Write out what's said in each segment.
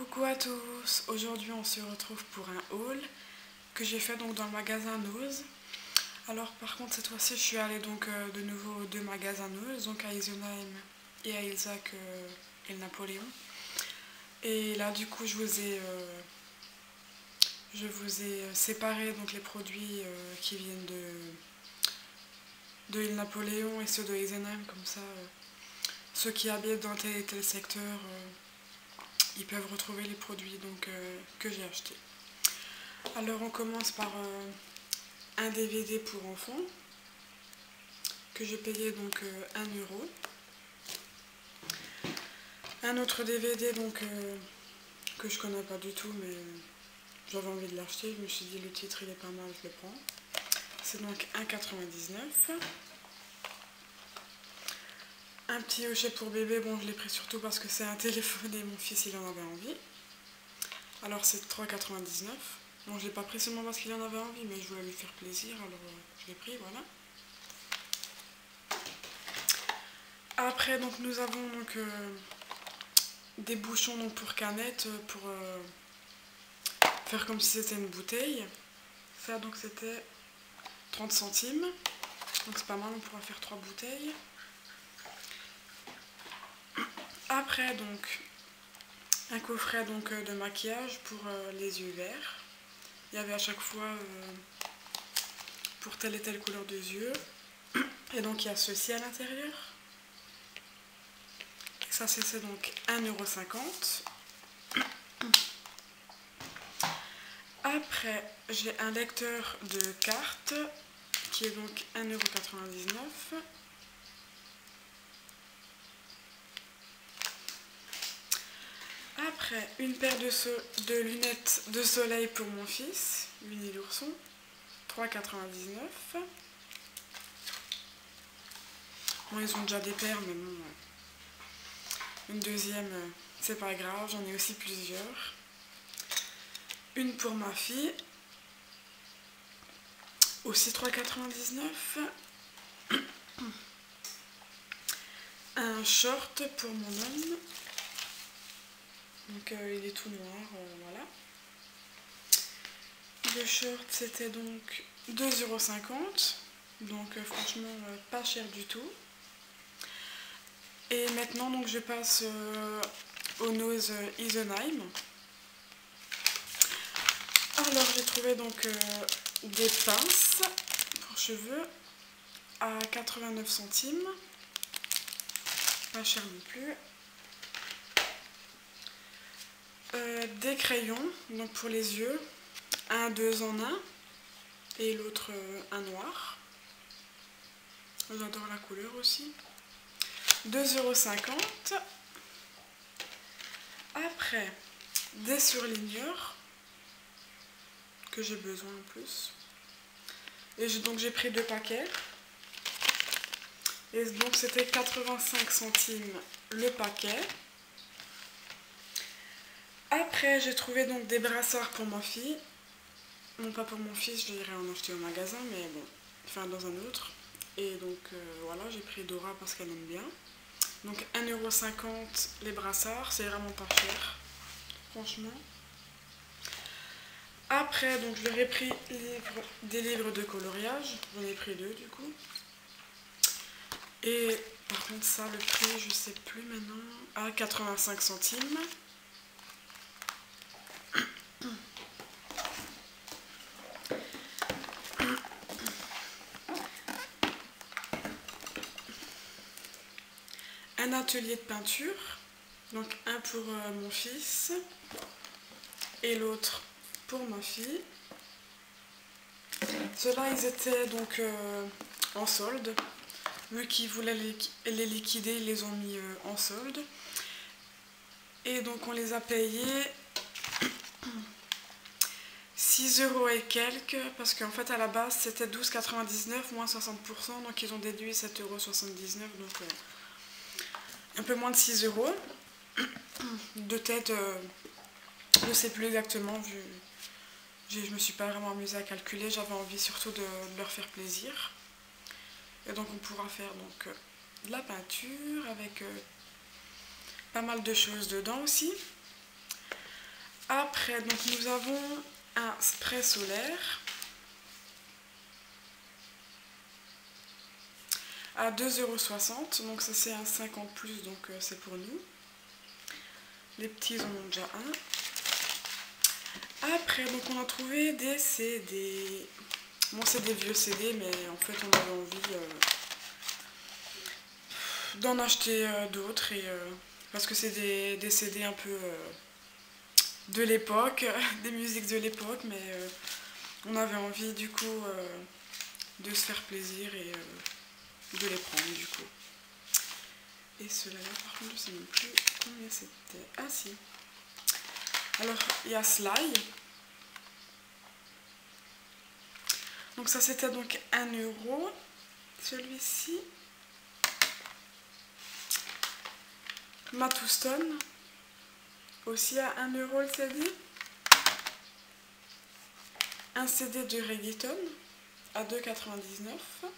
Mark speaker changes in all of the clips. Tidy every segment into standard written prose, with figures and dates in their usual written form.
Speaker 1: Coucou à tous, aujourd'hui on se retrouve pour un haul que j'ai fait donc dans le magasin Nose. Alors par contre cette fois-ci je suis allée donc de nouveau aux deux magasins Nose, donc à Isenheim et à Ilzac et le Napoléon. Et là du coup je vous ai séparé donc les produits qui viennent de Il Napoléon et ceux de Isenheim, comme ça ceux qui habitent dans tel et tel secteur ils peuvent retrouver les produits donc, que j'ai achetés. Alors on commence par un DVD pour enfants que j'ai payé donc 1 euro. Un autre DVD donc que je connais pas du tout mais j'avais envie de l'acheter, je me suis dit le titre il est pas mal, je le prends. C'est donc 1,99 €. Un petit hochet pour bébé, bon je l'ai pris surtout parce que c'est un téléphone et mon fils il en avait envie. Alors c'est 3,99 €. Bon je l'ai pas pris seulement parce qu'il en avait envie, mais je voulais lui faire plaisir, alors je l'ai pris, voilà. Après donc nous avons donc des bouchons donc, pour canettes, pour faire comme si c'était une bouteille. Ça donc c'était 30 centimes, donc c'est pas mal, on pourra faire 3 bouteilles. Après donc un coffret donc de maquillage pour les yeux verts. Il y avait à chaque fois pour telle et telle couleur de yeux. Et donc il y a ceci à l'intérieur. Ça c'est donc 1,50 €. Après j'ai un lecteur de cartes qui est donc 1,99 €. Après une paire de lunettes de soleil pour mon fils, Winnie l'ourson, 3,99 €. Bon, ils ont déjà des paires, mais bon, une deuxième, c'est pas grave, j'en ai aussi plusieurs. Une pour ma fille, aussi 3,99 €. Un short pour mon homme, donc il est tout noir, voilà. Le short c'était donc 2,50 €, donc franchement pas cher du tout. Et maintenant donc je passe au Nose Isenheim. Alors j'ai trouvé donc des pinces pour cheveux à 89 centimes, pas cher non plus. Des crayons donc pour les yeux, un 2 en 1 et l'autre un noir. J'adore la couleur aussi. 2,50 €. Après des surligneurs que j'ai besoin en plus. Et donc j'ai pris 2 paquets. Et donc c'était 85 centimes le paquet. Après j'ai trouvé donc des brassards pour ma fille. Non pas pour mon fils, je dirais en acheter au magasin, mais bon, enfin dans un autre. Et donc voilà, j'ai pris Dora parce qu'elle aime bien. Donc 1,50 € les brassards, c'est vraiment pas cher, franchement. Après, donc je leur ai pris des livres de coloriage, j'en ai pris 2 du coup. Et par contre ça, le prix, je sais plus maintenant, à 85 centimes. Un atelier de peinture, donc un pour mon fils et l'autre pour ma fille. Ceux-là, ils étaient donc en solde. Vu qu'ils voulaient les liquider, ils les ont mis en solde. Et donc on les a payés 6 € et quelques, parce qu'en fait à la base c'était 12,99 moins 60%, donc ils ont déduit 7,79 €, donc un peu moins de 6 €. De tête, je ne sais plus exactement, vu je me suis pas vraiment amusée à calculer, j'avais envie surtout de leur faire plaisir. Et donc on pourra faire donc de la peinture avec pas mal de choses dedans aussi. Après, donc nous avons un spray solaire à 2,60 €. Donc ça c'est un 50 plus, donc c'est pour nous. Les petits en ont déjà un. Après, donc on a trouvé des CD. Bon, c'est des vieux CD, mais en fait on avait envie d'en acheter d'autres, et parce que c'est des CD un peu de l'époque, des musiques de l'époque, mais on avait envie du coup de se faire plaisir et de les prendre du coup. Et ceux-là, par contre, je sais même plus combien c'était. Ah si. Alors, il y a Sly. Donc ça, c'était donc 1 €. Celui-ci. Matt Houston. Aussi à 1 € le CD. Un CD de Reggaeton à 2,99 €.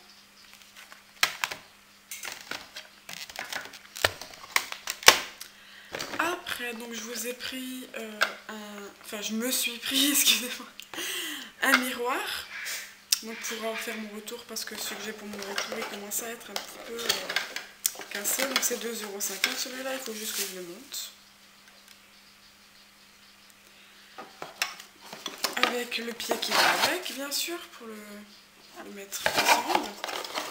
Speaker 1: Après, donc je vous ai pris je me suis pris, excusez-moi, un miroir. Donc pour faire mon retour, parce que celui que j'ai pour mon retour, il commence à être un petit peu cassé. Donc c'est 2,50 € celui-là, il faut juste que je le monte. Avec le pied qui va avec, bien sûr, pour le mettre ensemble.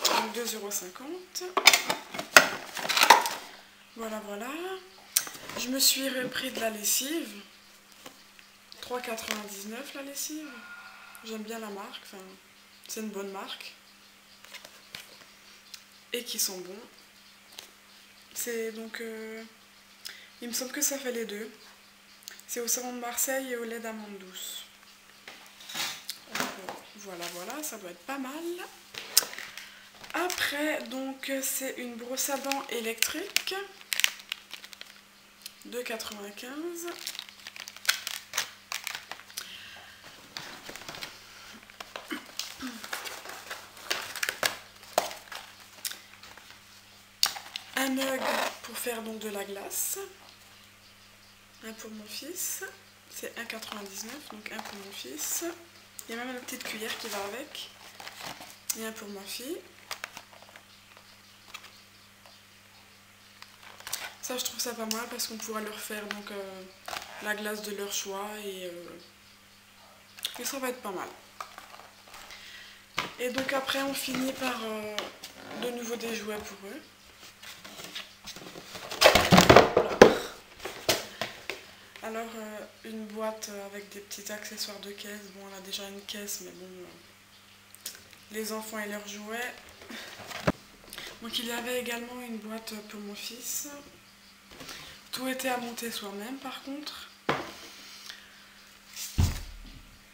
Speaker 1: Donc 2,50 €. Voilà, voilà. Je me suis repris de la lessive. 3,99 € la lessive. J'aime bien la marque, enfin, c'est une bonne marque. Et qui sont bons. C'est donc... il me semble que ça fait les deux. C'est au savon de Marseille et au lait d'amande douce. Voilà, voilà, ça doit être pas mal. Après, donc, c'est une brosse à dents électrique. 2,95 €. Un mug pour faire donc de la glace. Un pour mon fils. C'est 1,99 €, donc un pour mon fils. Il y a même une petite cuillère qui va avec. Et un pour ma fille. Ça, je trouve ça pas mal parce qu'on pourra leur faire donc la glace de leur choix, et ça va être pas mal. Et donc après, on finit par de nouveau des jouets pour eux. Voilà. Alors, une boîte avec des petits accessoires de caisse. Bon, on a déjà une caisse, mais bon, les enfants et leurs jouets. Donc il y avait également une boîte pour mon fils. Tout était à monter soi-même par contre.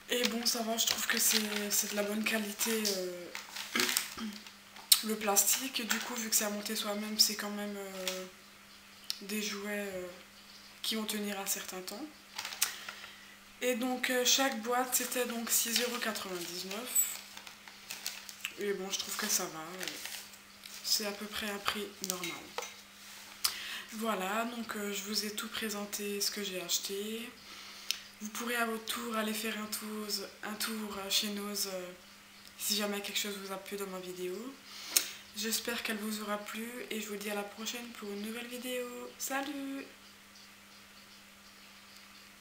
Speaker 1: Et bon, ça va, je trouve que c'est de la bonne qualité, le plastique. Et du coup, vu que c'est à monter soi-même, c'est quand même des jouets qui vont tenir un certain temps. Et donc chaque boîte, c'était donc 6,99 €. Et bon, je trouve que ça va. C'est à peu près un prix normal. Voilà, donc je vous ai tout présenté, ce que j'ai acheté. Vous pourrez à votre tour aller faire un tour chez Noz si jamais quelque chose vous a plu dans ma vidéo. J'espère qu'elle vous aura plu et je vous dis à la prochaine pour une nouvelle vidéo. Salut!